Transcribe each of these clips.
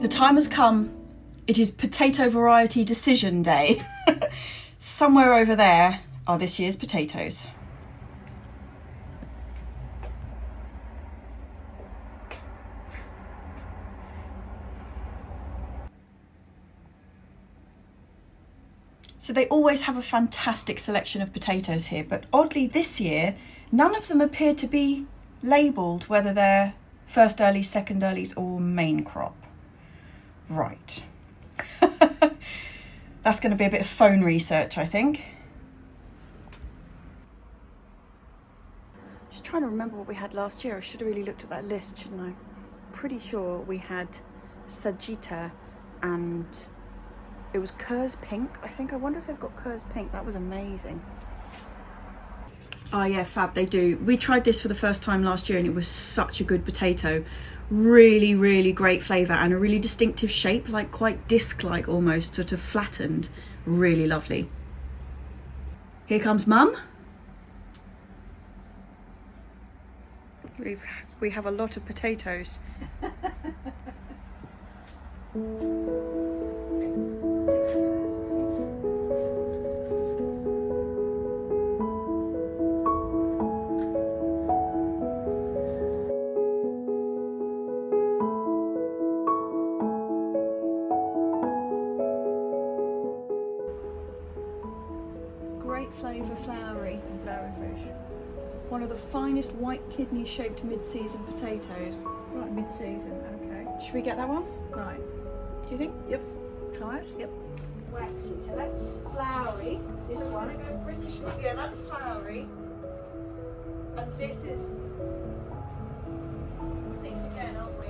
The time has come. It is potato variety decision day. Somewhere over there are this year's potatoes. So they always have a fantastic selection of potatoes here, but oddly this year, none of them appear to be labelled whether they're first earlies, second earlies or main crop. Right. That's going to be a bit of phone research, I think. Just trying to remember what we had last year. I should have really looked at that list, shouldn't I? Pretty sure we had Sagitta and it was Kerr's pink, I think. I wonder if they've got Kerr's pink. That was amazing. Oh yeah, fab, they do. We tried this for the first time last year and it was such a good potato. Really, really great flavour and a really distinctive shape, like quite disc-like almost, sort of flattened. Really lovely. Here comes Mum. We have a lot of potatoes. Flavour, flowery and flowery fresh. One of the finest white kidney shaped mid-season potatoes. Right, mid-season, okay. Should we get that one? Right. Do you think? Yep. Try it, yep. Waxy, so that's flowery. This one, I go British. Yeah, that's flowery. And this is 6 again, aren't we?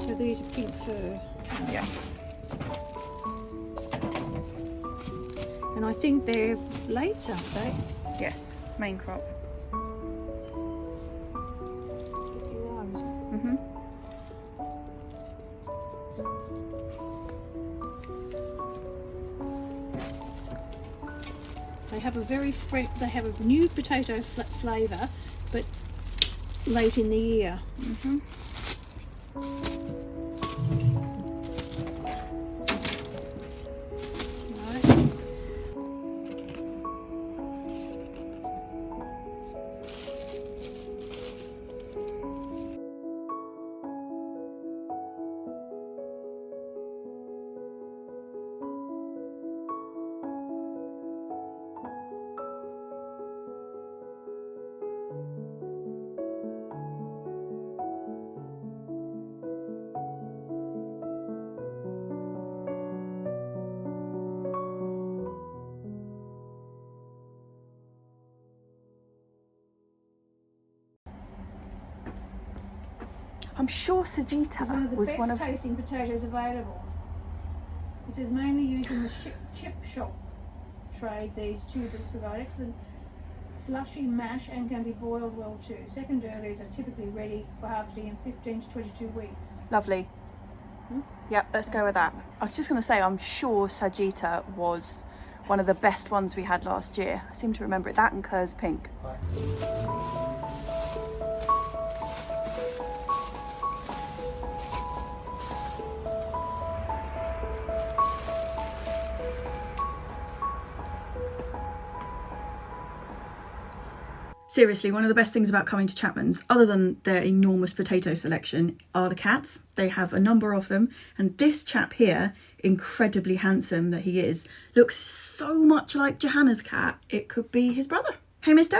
So these are pink fur. Yeah. And I think they're late, aren't they? Yes, main crop. Mm-hmm. They have a very fresh, they have a new potato flavour, but late in the year. Mm-hmm. I'm sure Sagitta was one of the best tasting potatoes available. It is mainly used in the chip shop trade. These tubers provide excellent flushy mash and can be boiled well too. Second earlies are typically ready for harvesting in 15 to 22 weeks. Lovely. Yep, let's go with that. I was just going to say, I'm sure Sagitta was one of the best ones we had last year. I seem to remember it. That and Kerr's pink. Seriously, one of the best things about coming to Chapman's, other than their enormous potato selection, are the cats. They have a number of them, and this chap here, incredibly handsome that he is, looks so much like Johanna's cat, it could be his brother. Hey mister,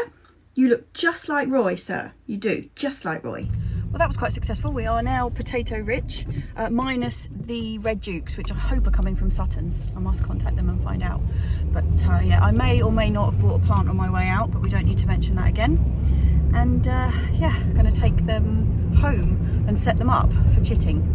you look just like Roy, sir. You do, just like Roy. Well, that was quite successful. We are now potato rich, minus the red dukes, which I hope are coming from Sutton's. I must contact them and find out. But yeah, I may or may not have bought a plant on my way out, but we don't need to mention that again. And yeah, I'm going to take them home and set them up for chitting.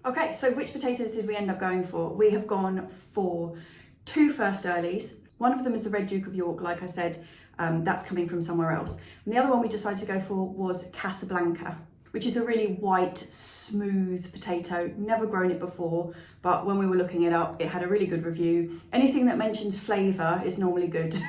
Okay, so which potatoes did we end up going for? We have gone for 2 first earlies. One of them is the Red Duke of York, like I said, that's coming from somewhere else. And the other one we decided to go for was Casablanca, which is a really white, smooth potato. Never grown it before, but when we were looking it up, it had a really good review. Anything that mentions flavour is normally good.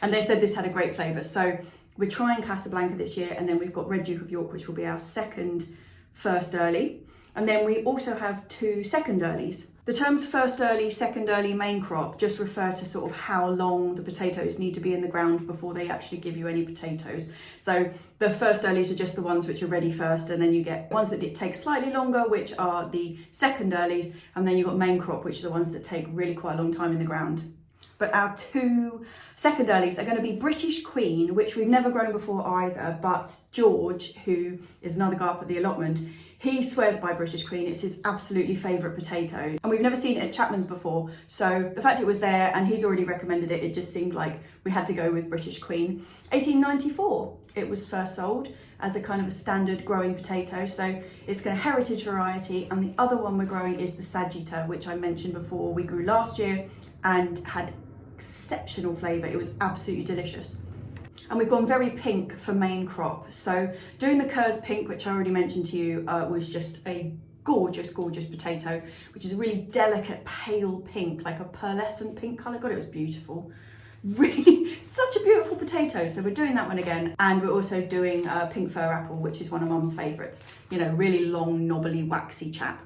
And they said this had a great flavour. So we're trying Casablanca this year, and then we've got Red Duke of York, which will be our second first early. And then we also have 2 second earlies. The terms first early, second early, main crop just refer to sort of how long the potatoes need to be in the ground before they actually give you any potatoes. So the first earlies are just the ones which are ready first, and then you get ones that take slightly longer, which are the second earlies, and then you've got main crop, which are the ones that take really quite a long time in the ground. But our 2 second earlies are going to be British Queen, which we've never grown before either, but George, who is another guy up at the allotment, he swears by British Queen. It's his absolutely favourite potato. And we've never seen it at Chapman's before. So the fact it was there and he's already recommended it, it just seemed like we had to go with British Queen. 1894, it was first sold as a kind of a standard growing potato. So it's a heritage variety. And the other one we're growing is the Sagitta, which I mentioned before. We grew last year and had exceptional flavour. It was absolutely delicious. And we've gone very pink for main crop. So doing the Kerr's pink, which I already mentioned to you, was just a gorgeous, gorgeous potato, which is a really delicate, pale pink, like a pearlescent pink colour. God, it was beautiful. Really, such a beautiful potato. So we're doing that one again. And we're also doing pink fir apple, which is one of Mum's favourites. You know, really long, knobbly, waxy chap.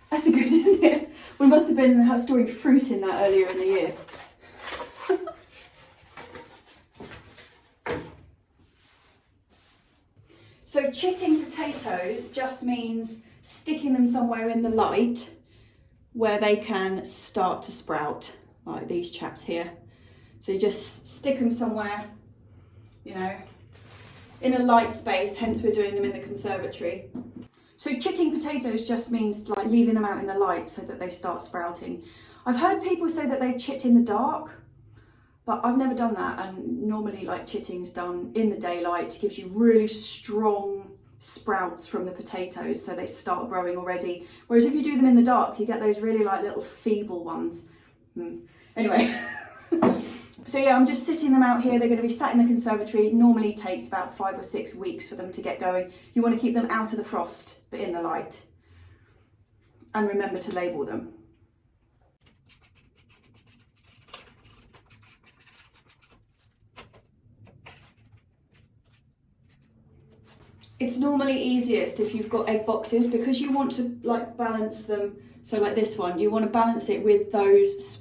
That's good, isn't it? We must have been storing fruit in that earlier in the year. So chitting potatoes just means sticking them somewhere in the light where they can start to sprout, like these chaps here. So you just stick them somewhere, you know, in a light space, hence we're doing them in the conservatory. So chitting potatoes just means like leaving them out in the light so that they start sprouting. I've heard people say that they chit in the dark, but I've never done that. And normally like chitting's done in the daylight, gives you really strong sprouts from the potatoes so they start growing already. Whereas if you do them in the dark, you get those really like little feeble ones. Anyway. So yeah, I'm just sitting them out here. They're going to be sat in the conservatory. It normally takes about 5 or 6 weeks for them to get going. You want to keep them out of the frost, but in the light. And remember to label them. It's normally easiest if you've got egg boxes because you want to like balance them. So like this one, you want to balance it with those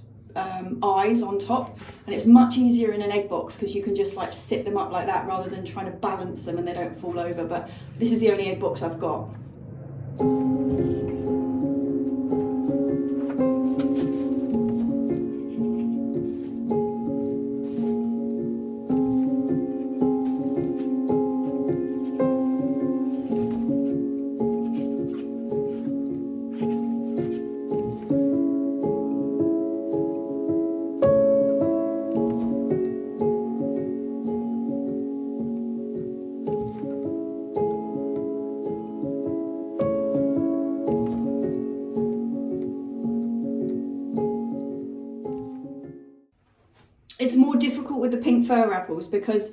eyes on top, and it's much easier in an egg box because you can just like sit them up like that rather than trying to balance them and they don't fall over. But this is the only egg box I've got. It's more difficult with the pink fir apples because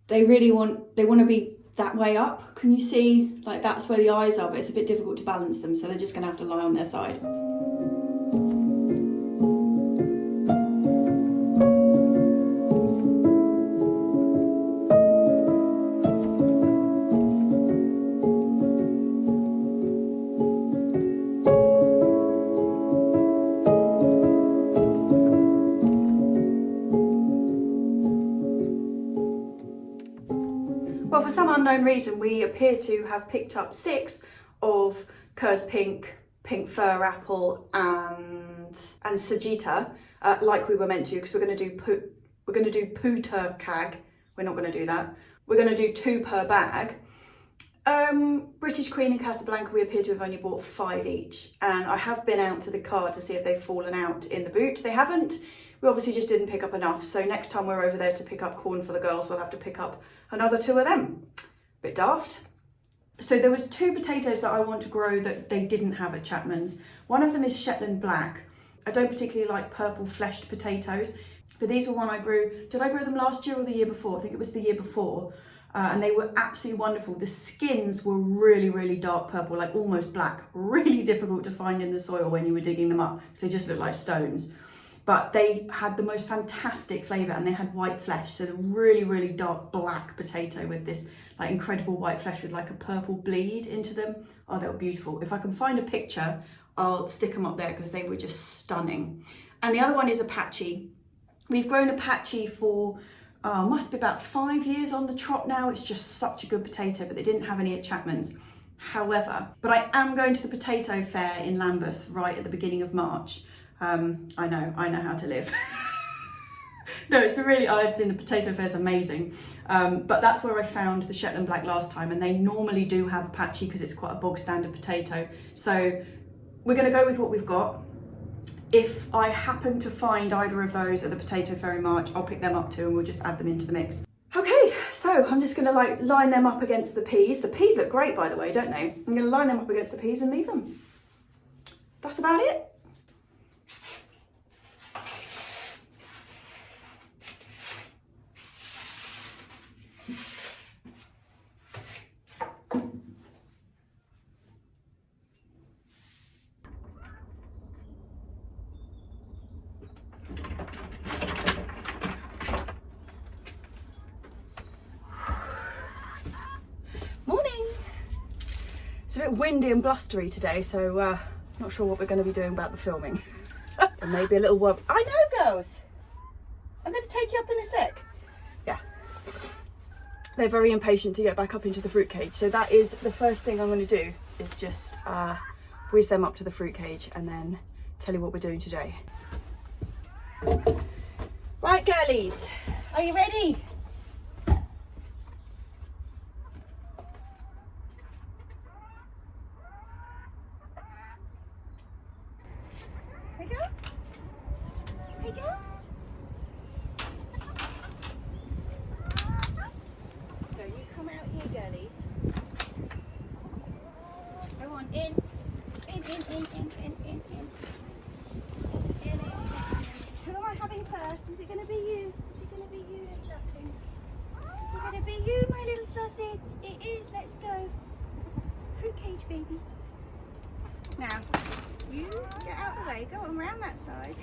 they want to be that way up. Can you see? Like that's where the eyes are, but it's a bit difficult to balance them, so they're just going to have to lie on their side. Well, for some unknown reason, we appear to have picked up 6 of Kerr's pink fir apple and Sagitta, like we were meant to, because we're going to do puta cag. We're not going to do that. We're going to do 2 per bag. British Queen and Casablanca, we appear to have only bought 5 each, and I have been out to the car to see if they've fallen out in the boot. They haven't. We obviously just didn't pick up enough, so next time we're over there to pick up corn for the girls, we'll have to pick up another 2 of them. Bit daft. So there was 2 potatoes that I want to grow that they didn't have at Chapman's. One of them is Shetland Black. I don't particularly like purple fleshed potatoes, but these were one I grew. Did I grow them last year or the year before? I think it was the year before. And they were absolutely wonderful. The skins were really, really dark purple, like almost black. Really difficult to find in the soil when you were digging them up, because they just looked like stones. But they had the most fantastic flavour, and they had white flesh. So the really, really dark black potato with this like incredible white flesh with like a purple bleed into them. Oh, they were beautiful. If I can find a picture, I'll stick them up there because they were just stunning. And the other one is Apache. We've grown Apache for must be about 5 years on the trot now. It's just such a good potato, but they didn't have any at Chapman's. However, but I am going to the potato fair in Lambeth right at the beginning of March. I know how to live. No, it's a really, I think the potato fair is amazing. But that's where I found the Shetland Black last time, and they normally do have Apache because it's quite a bog standard potato. So we're going to go with what we've got. If I happen to find either of those at the potato fair in March, I'll pick them up too, and we'll just add them into the mix. Okay, so I'm just going to like line them up against the peas. The peas look great, by the way, don't they? I'm going to line them up against the peas and leave them. That's about it. It's a bit windy and blustery today, so not sure what we're going to be doing about the filming. And maybe a little work. I know, girls. I'm going to take you up in a sec. Yeah. They're very impatient to get back up into the fruit cage, so that is the first thing I'm going to do, is just whiz them up to the fruit cage and then tell you what we're doing today. Right, girlies, are you ready? Who am I having first? Is it going to be you? Is it going to be you, duckling? Is it going to be you, my little sausage? It is. Let's go. Fruit cage, baby. Now, you get out of the way. Go on round that side.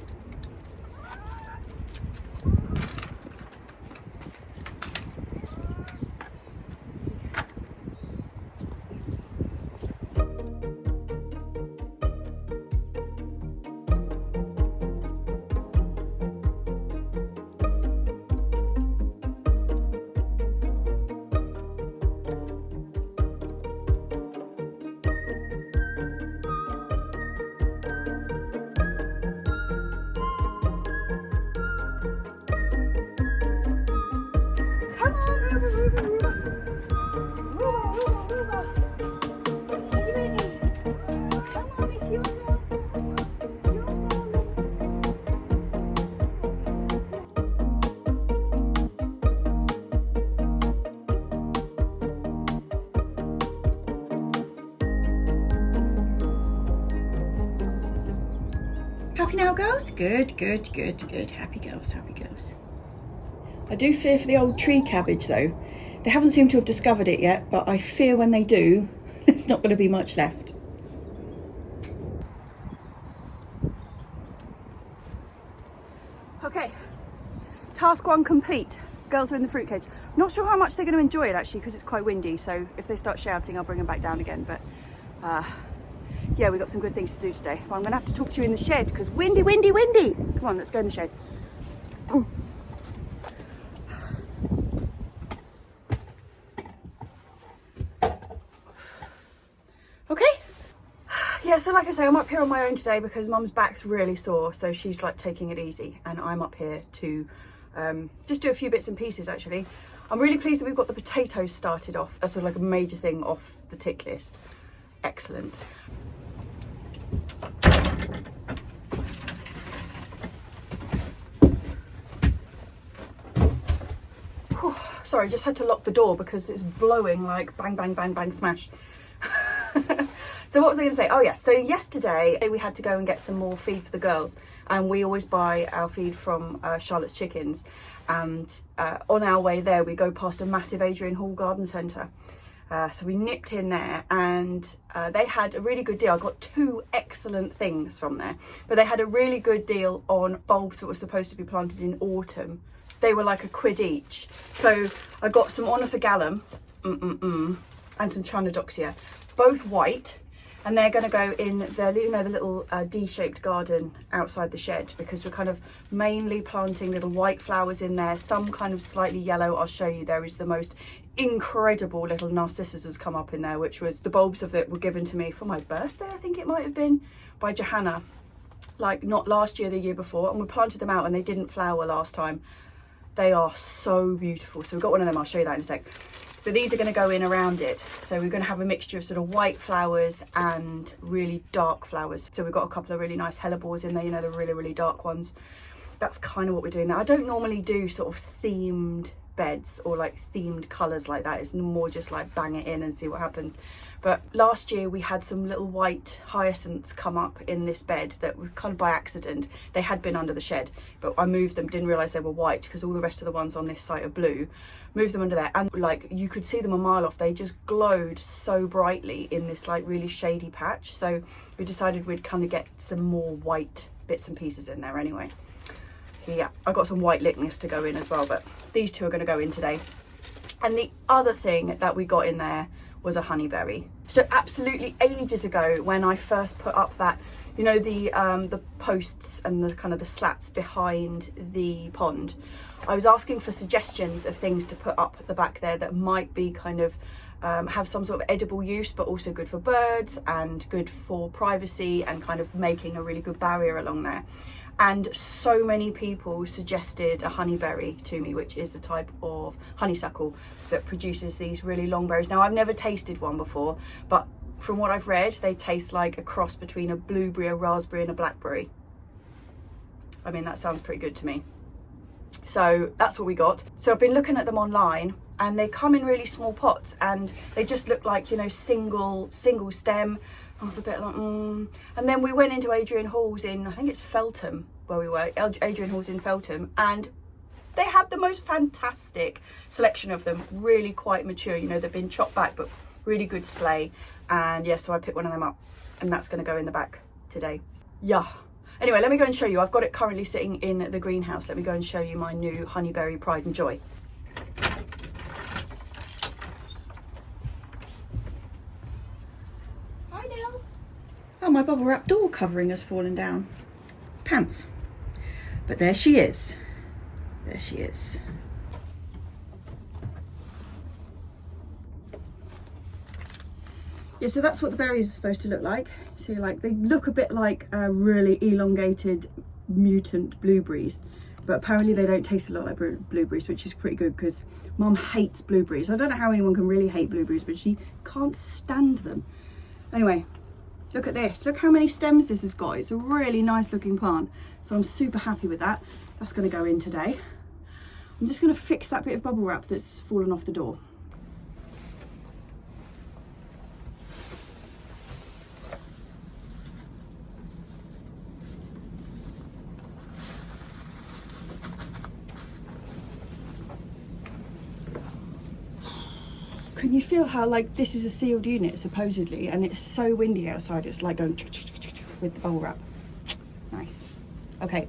Happy now, girls? Good, good, good, good. Happy girls, happy girls. I do fear for the old tree cabbage though. They haven't seemed to have discovered it yet, but I fear when they do, there's not going to be much left. Okay, task 1 complete. Girls are in the fruit cage. Not sure how much they're going to enjoy it actually, because it's quite windy, so if they start shouting I'll bring them back down again, but yeah, we've got some good things to do today. But I'm going to have to talk to you in the shed because windy, windy, windy. Come on, let's go in the shed. Okay. Yeah, so like I say, I'm up here on my own today because Mum's back's really sore, so she's like taking it easy, and I'm up here to just do a few bits and pieces actually. I'm really pleased that we've got the potatoes started off. That's sort of like a major thing off the tick list. Excellent. Whew, sorry, just had to lock the door because it's blowing like bang, bang, bang, bang, smash. So what was I going to say? Oh yeah, so yesterday we had to go and get some more feed for the girls, and we always buy our feed from Charlotte's Chickens, and on our way there we go past a massive Adrian Hall garden centre. So we nipped in there, and they had a really good deal. I got 2 excellent things from there, but they had a really good deal on bulbs that were supposed to be planted in autumn. They were like £1 each. So I got some Ornithogalum and some Trinodoxia, both white, and they're going to go in the, you know, the little D-shaped garden outside the shed, because we're kind of mainly planting little white flowers in there, some kind of slightly yellow. I'll show you. There is the most incredible little narcissus has come up in there, which was the bulbs of it were given to me for my birthday, I think it might have been, by Johanna, like not last year, the year before, and we planted them out and they didn't flower last time. They are so beautiful. So we've got one of them, I'll show you that in a sec. But these are going to go in around it. So we're going to have a mixture of sort of white flowers and really dark flowers. So we've got a couple of really nice hellebores in there, you know, the really, really dark ones. That's kind of what we're doing now. I don't normally do sort of themed beds or like themed colours like that. It's more just like bang it in and see what happens. But last year we had some little white hyacinths come up in this bed that were kind of by accident. They had been under the shed, but I moved them, didn't realise they were white because all the rest of the ones on this site are blue. Moved them under there, and like you could see them a mile off. They just glowed so brightly in this like really shady patch. So we decided we'd kind of get some more white bits and pieces in there anyway. Yeah, I got some white lickness to go in as well, but these 2 are going to go in today. And the other thing that we got in there was a honeyberry. So absolutely ages ago, when I first put up that, you know, the posts and the kind of the slats behind the pond, I was asking for suggestions of things to put up at the back there that might be kind of have some sort of edible use, but also good for birds and good for privacy and kind of making a really good barrier along there. And so many people suggested a honeyberry to me, which is a type of honeysuckle that produces these really long berries. Now, I've never tasted one before, but from what I've read, they taste like a cross between a blueberry, a raspberry and a blackberry. I mean, that sounds pretty good to me. So that's what we got. So I've been looking at them online, and they come in really small pots, and they just look like, you know, single stem. I was a bit like, And then we went into Adrian Hall's in, I think it's Feltham, where we were, Adrian Hall's in Feltham, and they had the most fantastic selection of them, really quite mature, you know, they've been chopped back, but really good splay. And yeah, so I picked one of them up, and that's going to go in the back today. Yeah. Anyway, let me go and show you. I've got it currently sitting in the greenhouse. Let me go and show you my new honeyberry pride and joy. Oh, my bubble wrap door covering has fallen down. Pants. But there she is. There she is. Yeah, so that's what the berries are supposed to look like. So like they look a bit like really elongated mutant blueberries, but apparently they don't taste a lot like blueberries, which is pretty good because Mum hates blueberries. I don't know how anyone can really hate blueberries, but she can't stand them. Anyway, look at this. Look how many stems this has got. It's a really nice looking plant. So I'm super happy with that. That's going to go in today. I'm just going to fix that bit of bubble wrap that's fallen off the door. Can you feel how, like, this is a sealed unit supposedly, and it's so windy outside, it's like going with the bubble wrap. Nice. Okay,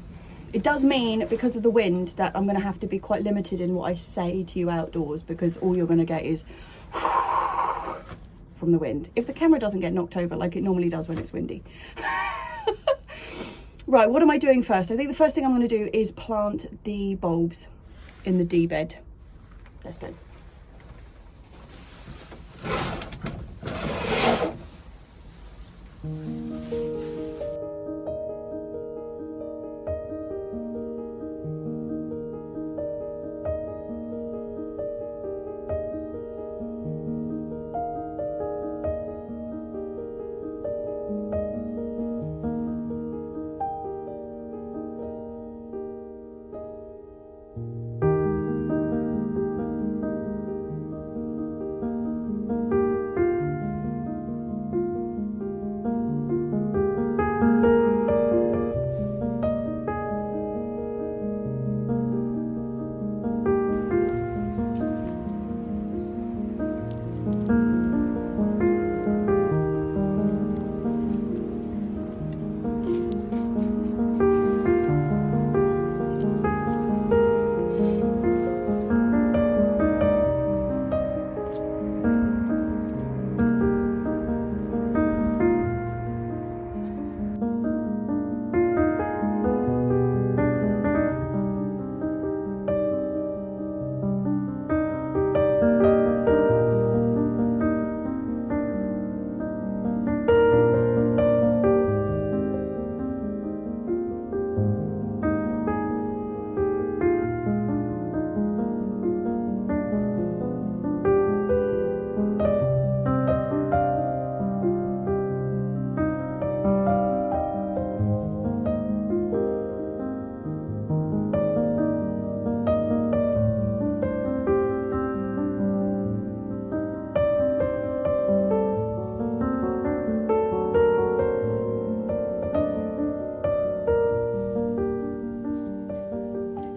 it does mean, because of the wind, that I'm going to have to be quite limited in what I say to you outdoors, because all you're going to get is from the wind. If the camera doesn't get knocked over like it normally does when it's windy. Right, what am I doing first? I think the first thing I'm going to do is plant the bulbs in the D bed. Let's go.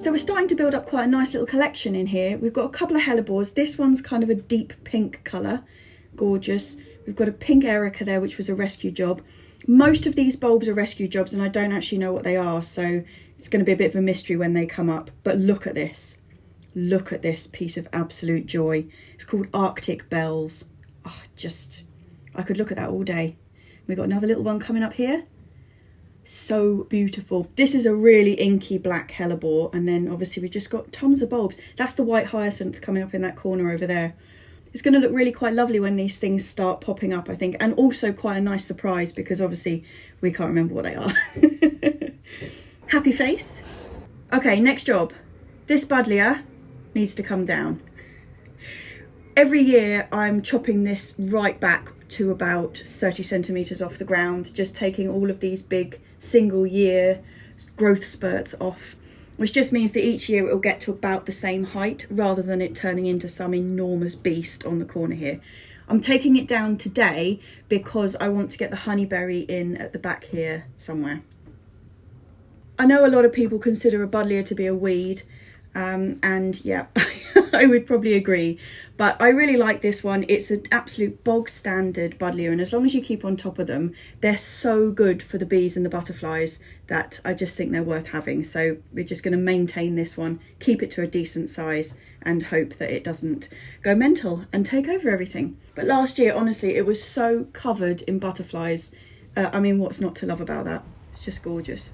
So we're starting to build up quite a nice little collection in here. We've got a couple of hellebores. This one's kind of a deep pink colour, gorgeous. We've got a pink Erica there, which was a rescue job. Most of these bulbs are rescue jobs and I don't actually know what they are, so it's going to be a bit of a mystery when they come up. But look at this. Look at this piece of absolute joy. It's called Arctic Bells. Oh, I could look at that all day. We've got another little one coming up here. So beautiful. This is a really inky black hellebore, and then obviously we've just got tons of bulbs. That's the white hyacinth coming up in that corner over there. It's going to look really quite lovely when these things start popping up, I think, and also quite a nice surprise because obviously we can't remember what they are. Happy face. Okay, next job. This buddleja needs to come down. Every year I'm chopping this right back to about 30 centimetres off the ground, just taking all of these big single year growth spurts off, which just means that each year it will get to about the same height rather than it turning into some enormous beast on the corner here. I'm taking it down today because I want to get the honeyberry in at the back here somewhere. I know a lot of people consider a buddleja to be a weed, and yeah, I would probably agree, but I really like this one. It's an absolute bog standard buddleja, and as long as you keep on top of them, they're so good for the bees and the butterflies that I just think they're worth having. So we're just going to maintain this one, keep it to a decent size, and hope that it doesn't go mental and take over everything. But last year, honestly, it was so covered in butterflies. I mean, what's not to love about that? It's just gorgeous.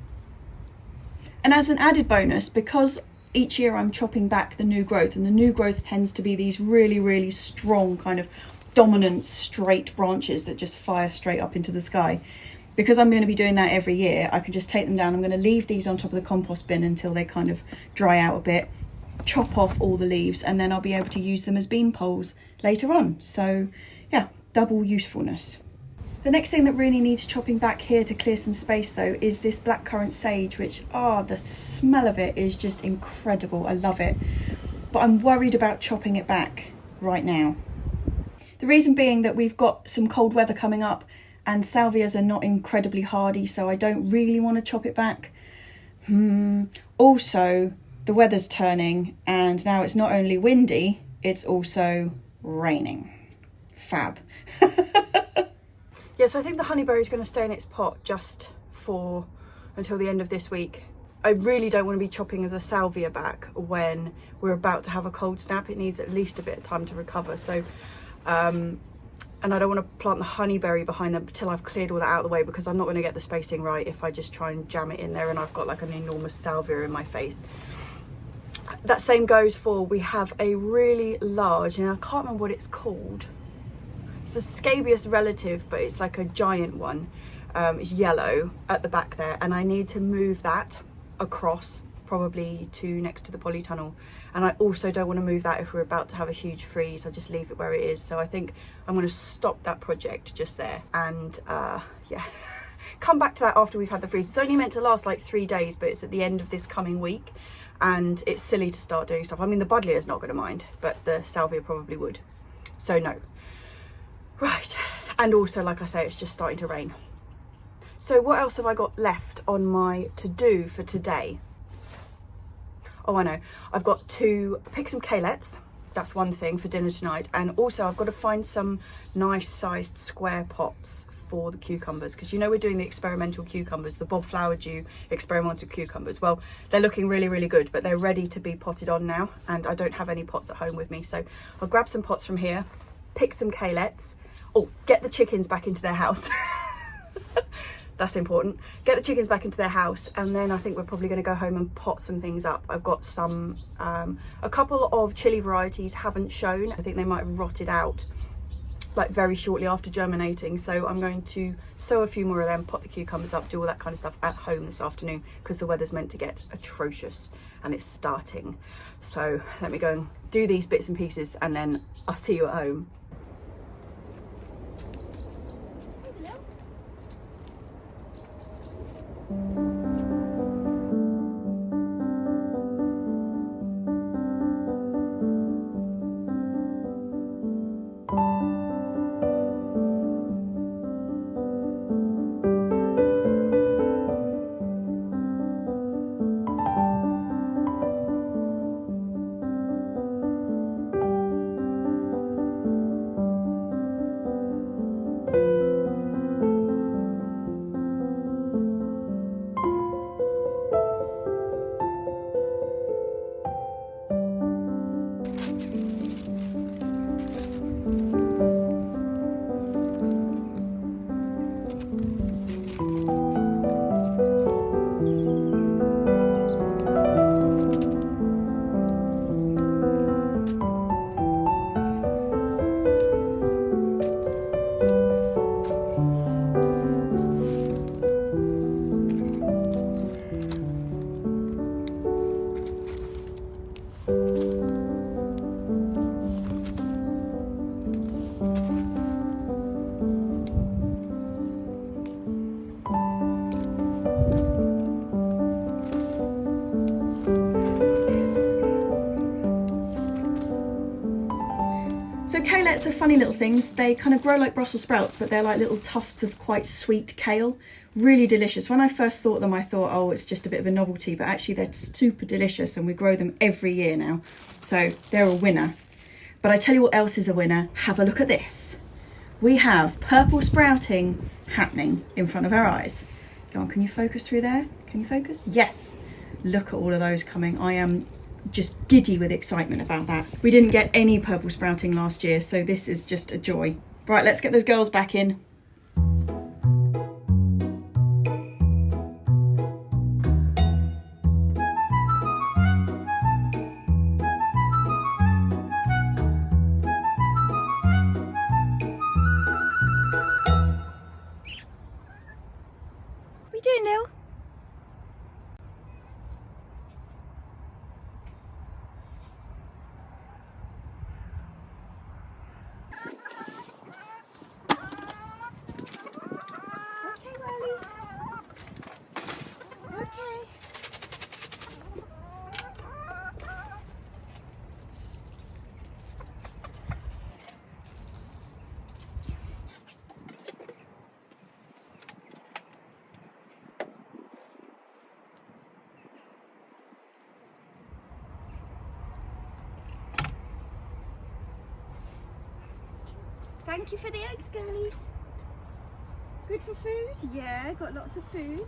And as an added bonus, because each year I'm chopping back the new growth, and the new growth tends to be these really, really strong kind of dominant straight branches that just fire straight up into the sky. Because I'm going to be doing that every year, I can just take them down. I'm going to leave these on top of the compost bin until they kind of dry out a bit, chop off all the leaves, and then I'll be able to use them as bean poles later on. So yeah, double usefulness. The next thing that really needs chopping back here to clear some space though is this blackcurrant sage, which, the smell of it is just incredible. I love it. But I'm worried about chopping it back right now. The reason being that we've got some cold weather coming up and salvias are not incredibly hardy, so I don't really want to chop it back. Also, the weather's turning and now it's not only windy, it's also raining. Fab. Yeah, so I think the honeyberry is going to stay in its pot just for until the end of this week. I really don't want to be chopping the salvia back when we're about to have a cold snap. It needs at least a bit of time to recover. So, and I don't want to plant the honeyberry behind them until I've cleared all that out of the way, because I'm not going to get the spacing right if I just try and jam it in there and I've got like an enormous salvia in my face. That same goes for, we have a really large, and I can't remember what it's called. It's a scabious relative, but it's like a giant one. It's yellow at the back there, and I need to move that across probably to next to the polytunnel. And I also don't want to move that if we're about to have a huge freeze. I just leave it where it is. So I think I'm going to stop that project just there, and yeah, come back to that after we've had the freeze. It's only meant to last like 3 days, but it's at the end of this coming week, and it's silly to start doing stuff. I mean, the buddleja is not going to mind, but the salvia probably would. So no. Right, and also, like I say, it's just starting to rain. So what else have I got left on my to-do for today? Oh, I know. I've got to pick some Kalettes. That's one thing for dinner tonight. And also I've got to find some nice sized square pots for the cucumbers, because you know we're doing the experimental cucumbers, the bob flower dew experimental cucumbers. Well, they're looking really, really good, but they're ready to be potted on now, and I don't have any pots at home with me. So I'll grab some pots from here, pick some Kalettes. Oh, get the chickens back into their house. That's important. Get the chickens back into their house, and then I think we're probably going to go home and pot some things up. I've got some, a couple of chili varieties haven't shown. I think they might have rotted out like very shortly after germinating. So I'm going to sow a few more of them, pot the cucumbers up, do all that kind of stuff at home this afternoon, because the weather's meant to get atrocious and it's starting. So let me go and do these bits and pieces, and then I'll see you at home. So Kalettes are funny little things. They kind of grow like Brussels sprouts, but they're like little tufts of quite sweet kale. Really delicious. When I first thought them, I thought, oh, it's just a bit of a novelty, but actually they're super delicious, and we grow them every year now. So they're a winner. But I tell you what else is a winner. Have a look at this. We have purple sprouting happening in front of our eyes. Go on, can you focus through there? Can you focus? Yes. Look at all of those coming. I am just giddy with excitement about that. We didn't get any purple sprouting last year, so this is just a joy. Right, let's get those girls back in. What are we doing now? Thank you for the eggs, girlies. Good for food? Yeah, got lots of food.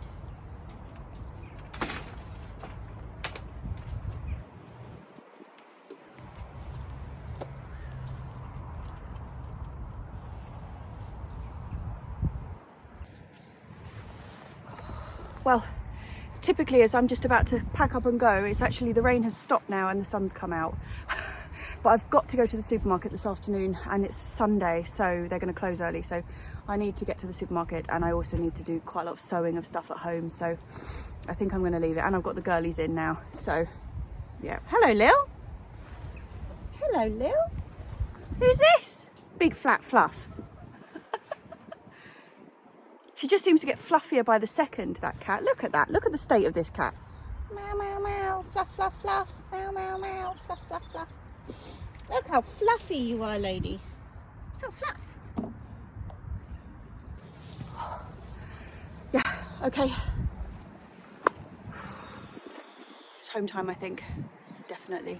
Well, typically as I'm just about to pack up and go, it's actually the rain has stopped now and the sun's come out. But I've got to go to the supermarket this afternoon and it's Sunday, so they're going to close early. So I need to get to the supermarket and I also need to do quite a lot of sewing of stuff at home. So I think I'm going to leave it, and I've got the girlies in now. So yeah. Hello, Lil. Hello, Lil. Who's this? Big flat fluff. She just seems to get fluffier by the second, that cat. Look at that. Look at the state of this cat. Meow, meow, meow. Fluff, fluff, fluff. Meow, meow, meow. Fluff, fluff, fluff. Look how fluffy you are, lady. So fluff. Yeah, okay. It's home time, I think. Definitely.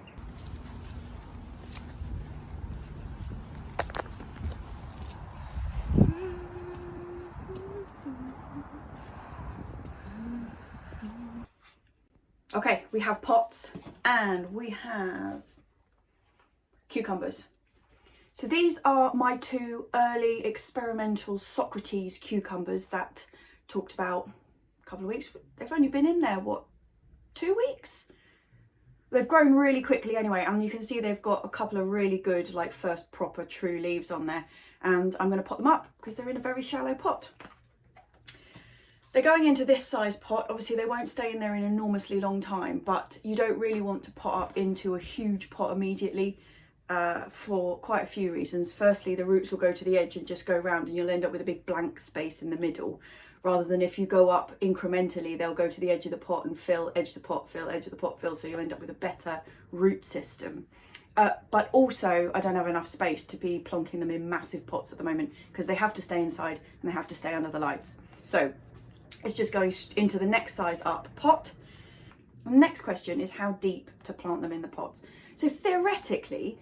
Okay, we have pots and we have cucumbers. So these are my two early experimental Socrates cucumbers that talked about a couple of weeks. They've only been in there, what, 2 weeks? They've grown really quickly anyway, and you can see they've got a couple of really good, like, first proper true leaves on there. And I'm going to pot them up because they're in a very shallow pot. They're going into this size pot. Obviously they won't stay in there an enormously long time, but you don't really want to pot up into a huge pot immediately for quite a few reasons. Firstly, the roots will go to the edge and just go round and you'll end up with a big blank space in the middle, rather than if you go up incrementally, they'll go to the edge of the pot and fill, edge of the pot, fill, edge of the pot, fill, so you end up with a better root system. But also I don't have enough space to be plonking them in massive pots at the moment because they have to stay inside and they have to stay under the lights. So it's just going into the next size up pot. And the next question is how deep to plant them in the pots. So theoretically,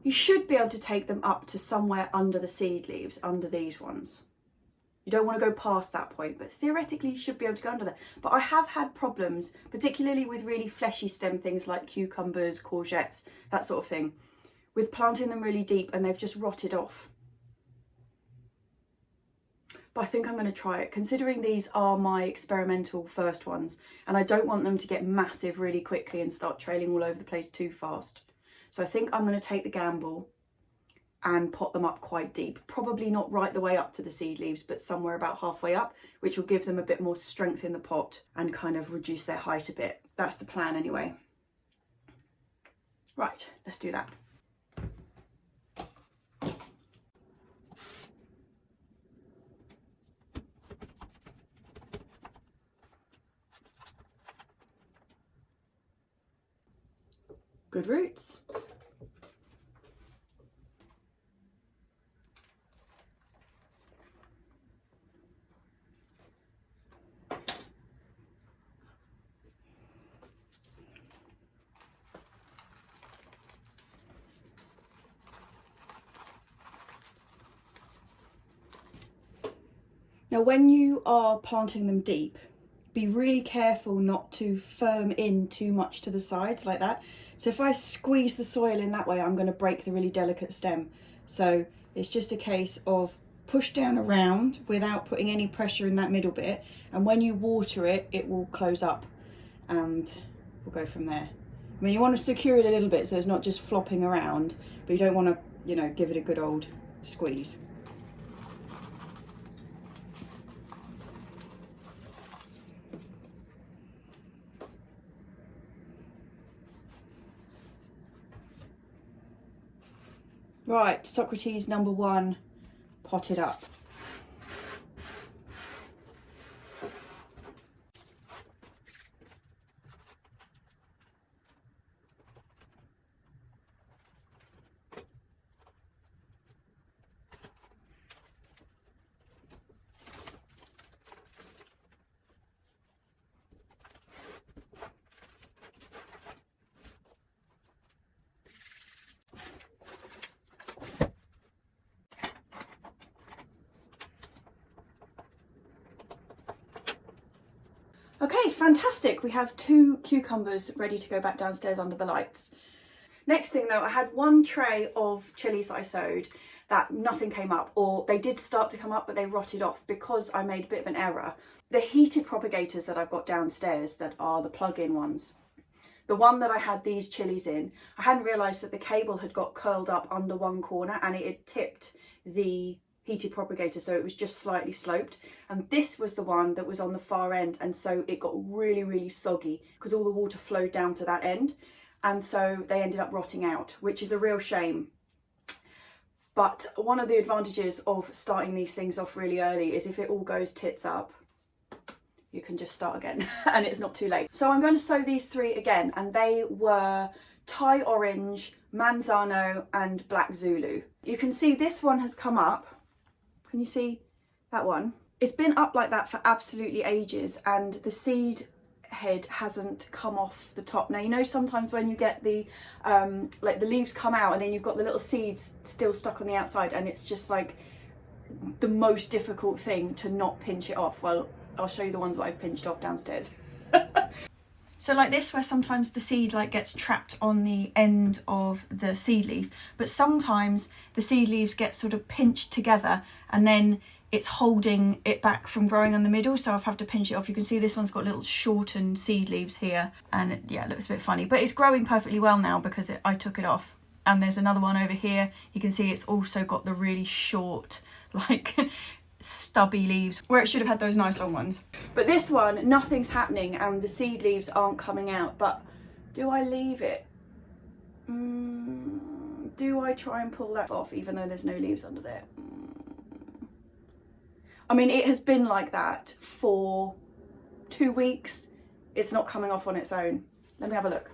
you should be able to take them up to somewhere under the seed leaves, under these ones. You don't want to go past that point, but theoretically you should be able to go under there. But I have had problems, particularly with really fleshy stem things like cucumbers, courgettes, that sort of thing, with planting them really deep and they've just rotted off. But I think I'm going to try it, considering these are my experimental first ones and I don't want them to get massive really quickly and start trailing all over the place too fast. So I think I'm going to take the gamble and pot them up quite deep, probably not right the way up to the seed leaves, but somewhere about halfway up, which will give them a bit more strength in the pot and kind of reduce their height a bit. That's the plan anyway. Right, let's do that. Good roots. Now, when you are planting them deep, be really careful not to firm in too much to the sides like that. So if I squeeze the soil in that way, I'm going to break the really delicate stem. So it's just a case of push down around without putting any pressure in that middle bit. And when you water it, it will close up and we'll go from there. I mean, you want to secure it a little bit so it's not just flopping around, but you don't want to, you know, give it a good old squeeze. Right, Socrates number 1 potted up. Okay, fantastic. We have 2 cucumbers ready to go back downstairs under the lights. Next thing though, I had 1 tray of chilies that I sowed that nothing came up, or they did start to come up but they rotted off because I made a bit of an error. The heated propagators that I've got downstairs that are the plug-in ones, the one that I had these chilies in, I hadn't realised that the cable had got curled up under one corner and it had tipped the heated propagator, so it was just slightly sloped, and this was the one that was on the far end, and so it got really soggy because all the water flowed down to that end, and so they ended up rotting out, which is a real shame. But one of the advantages of starting these things off really early is if it all goes tits up, you can just start again and it's not too late. So I'm going to sow these 3 again, and they were Thai orange, manzano and black Zulu. You can see this one has come up. Can you see that one? It's been up like that for absolutely ages, and the seed head hasn't come off the top. Now, you know, sometimes when you get the like the leaves come out and then you've got the little seeds still stuck on the outside, and it's just like the most difficult thing to not pinch it off. Well, I'll show you the ones that I've pinched off downstairs. So like this, where sometimes the seed like gets trapped on the end of the seed leaf, but sometimes the seed leaves get sort of pinched together and then it's holding it back from growing in the middle, so I've had to pinch it off. You can see this one's got little shortened seed leaves here, and it looks a bit funny, but it's growing perfectly well now because I took it off. And there's another one over here. You can see it's also got the really short, like stubby leaves, where it should have had those nice long ones. But this one, nothing's happening and the seed leaves aren't coming out. But do I leave it? Do I try and pull that off even though there's no leaves under there? I mean, it has been like that for 2 weeks. It's not coming off on its own. Let me have a look.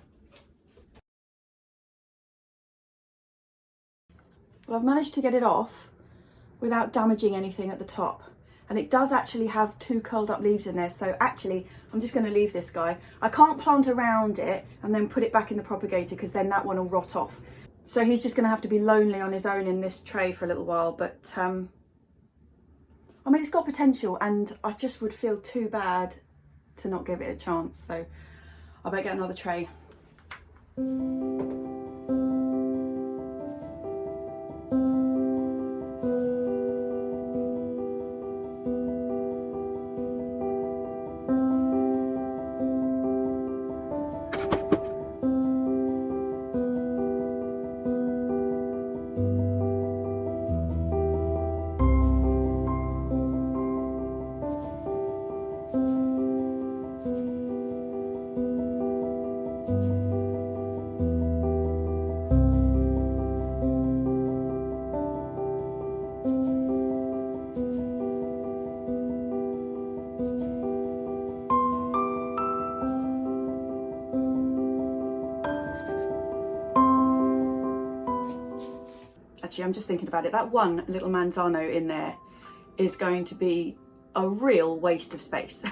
Well, I've managed to get it off without damaging anything at the top, and it does actually have 2 curled up leaves in there, so actually I'm just going to leave this guy. I can't plant around it and then put it back in the propagator because then that one will rot off, so he's just going to have to be lonely on his own in this tray for a little while. But I mean, it's got potential and I just would feel too bad to not give it a chance, so I better get another tray. Actually, I'm just thinking about it. That one little manzano in there is going to be a real waste of space.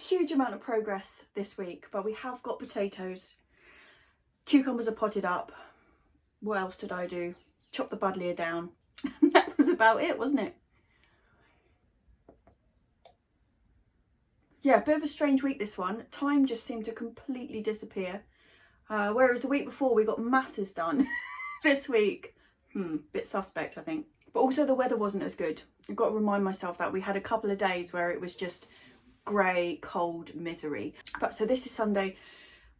Huge amount of progress this week, but we have got potatoes. Cucumbers are potted up. What else did I do? Chop the buddleja down. That was about it, wasn't it? yeah, a bit of a strange week this one. Time just seemed to completely disappear. Whereas the week before we got masses done. This week, bit suspect, I think. But also the weather wasn't as good. I've got to remind myself that we had a couple of days where it was just grey, cold misery. But so this is Sunday,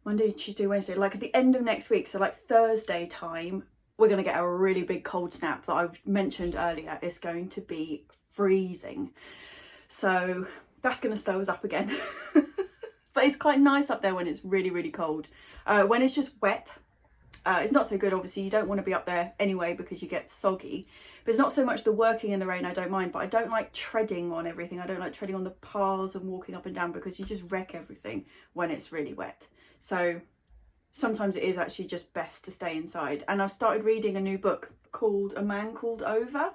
Monday, Tuesday, Wednesday, like at the end of next week, so like Thursday time, we're going to get a really big cold snap that I mentioned earlier. It's going to be freezing. So that's going to stow us up again. But it's quite nice up there when it's really, really cold. When it's just wet, it's not so good. Obviously, you don't want to be up there anyway because you get soggy. But it's not so much the working in the rain I don't mind, but I don't like treading on everything. I don't like treading on the paths and walking up and down because you just wreck everything when it's really wet. So sometimes it is actually just best to stay inside. And I've started reading a new book called A Man Called Over.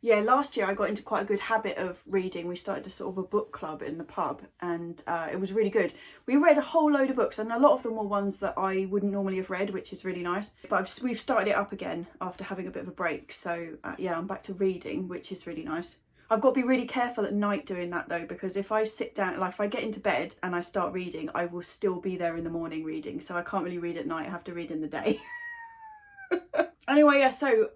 Yeah, last year I got into quite a good habit of reading. We started a sort of a book club in the pub, and it was really good. We read a whole load of books, and a lot of them were ones that I wouldn't normally have read, which is really nice. But we've started it up again after having a bit of a break. So yeah, I'm back to reading, which is really nice. I've got to be really careful at night doing that though, because if I sit down, like if I get into bed and I start reading, I will still be there in the morning reading. So I can't really read at night. I have to read in the day. Anyway, yeah, so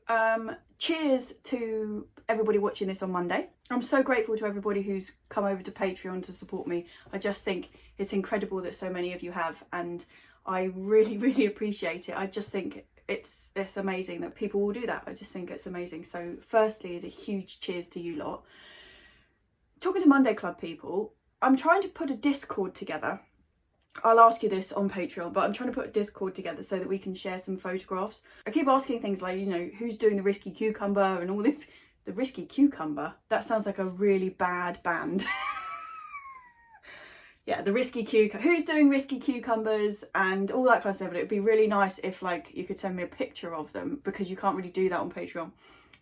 cheers to everybody watching this on Monday. I'm so grateful to everybody who's come over to Patreon to support me. I just think it's incredible that so many of you have, and I really, really appreciate it. I just think it's amazing that people will do that. I just think it's amazing. So firstly is a huge cheers to you lot. Talking to Monday Club people, I'm trying to put a Discord together. I'll ask you this on Patreon, but I'm trying to put a Discord together so that we can share some photographs. I keep asking things like, you know, who's doing the Risky Cucumber and all this. The Risky Cucumber? That sounds like a really bad band. Yeah, the Risky Cucumber. Who's doing Risky Cucumbers and all that kind of stuff. But it'd be really nice if like you could send me a picture of them, because you can't really do that on Patreon.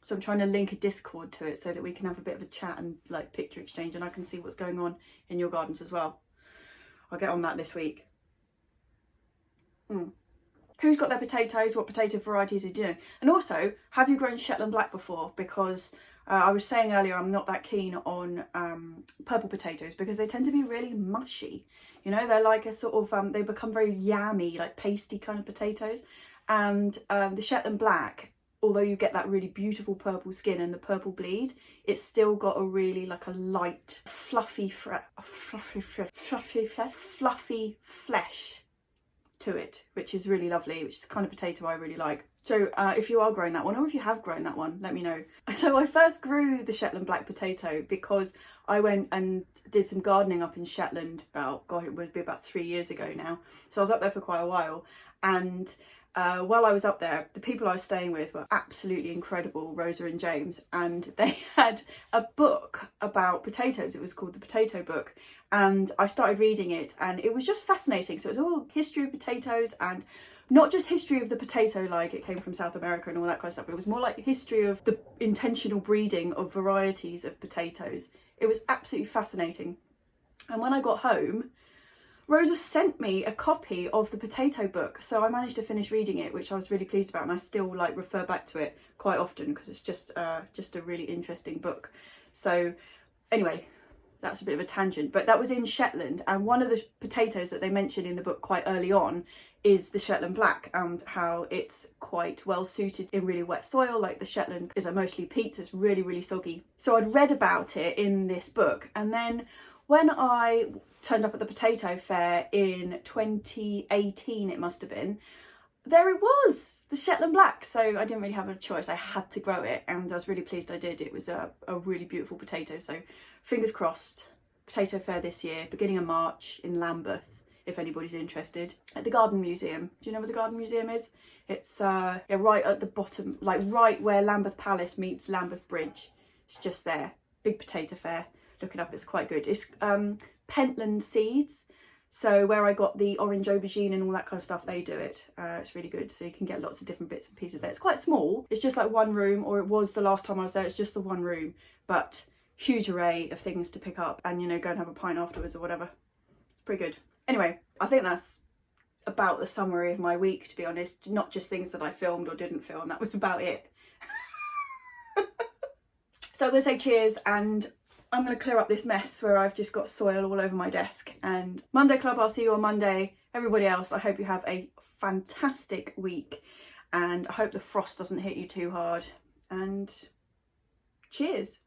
So I'm trying to link a Discord to it so that we can have a bit of a chat and like picture exchange, and I can see what's going on in your gardens as well. I'll get on that this week. Who's got their potatoes? What potato varieties are you doing? And also, have you grown Shetland Black before? Because I was saying earlier, I'm not that keen on purple potatoes because they tend to be really mushy. You know, they're like a sort of, they become very yammy, like pasty kind of potatoes. And the Shetland Black, although you get that really beautiful purple skin and the purple bleed, it's still got a really like a light, fluffy flesh to it, which is really lovely, which is the kind of potato I really like. So if you are growing that one, or if you have grown that one, let me know. So I first grew the Shetland Black potato because I went and did some gardening up in Shetland about, God, it would be about 3 years ago now. So I was up there for quite a while, and while I was up there, the people I was staying with were absolutely incredible, Rosa and James, and they had a book about potatoes. It was called The Potato Book, and I started reading it, and it was just fascinating. So it was all history of potatoes, and not just history of the potato, like it came from South America and all that kind of stuff. It was more like history of the intentional breeding of varieties of potatoes. It was absolutely fascinating. And when I got home, Rosa sent me a copy of the potato book, so I managed to finish reading it, which I was really pleased about, and I still like refer back to it quite often because it's just a really interesting book. So anyway, that's a bit of a tangent, but that was in Shetland, and one of the potatoes that they mention in the book quite early on is the Shetland Black, and how it's quite well suited in really wet soil. Like the Shetland is mostly peat, so it's really, really soggy. So I'd read about it in this book, and then when I turned up at the potato fair in 2018, it must have been, there it was, the Shetland Black. So I didn't really have a choice, I had to grow it, and I was really pleased I did. It was a really beautiful potato, so fingers crossed. Potato fair this year, beginning of March in Lambeth, if anybody's interested, at the Garden Museum. Do you know where the Garden Museum is? It's yeah, right at the bottom, like right where Lambeth Palace meets Lambeth Bridge. It's just there. Big potato fair. Look it up, it's quite good. It's Pentland Seeds, so where I got the orange aubergine and all that kind of stuff, they do it. It's really good, so you can get lots of different bits and pieces there. It's quite small, it's just like one room, or it was the last time I was there, it's just the one room, but huge array of things to pick up and, you know, go and have a pint afterwards or whatever. Pretty good. Anyway, I think that's about the summary of my week, to be honest. Not just things that I filmed or didn't film, that was about it. So I'm going to say cheers, and I'm going to clear up this mess where I've just got soil all over my desk. And Monday Club, I'll see you on Monday. Everybody else, I hope you have a fantastic week. And I hope the frost doesn't hit you too hard. And cheers.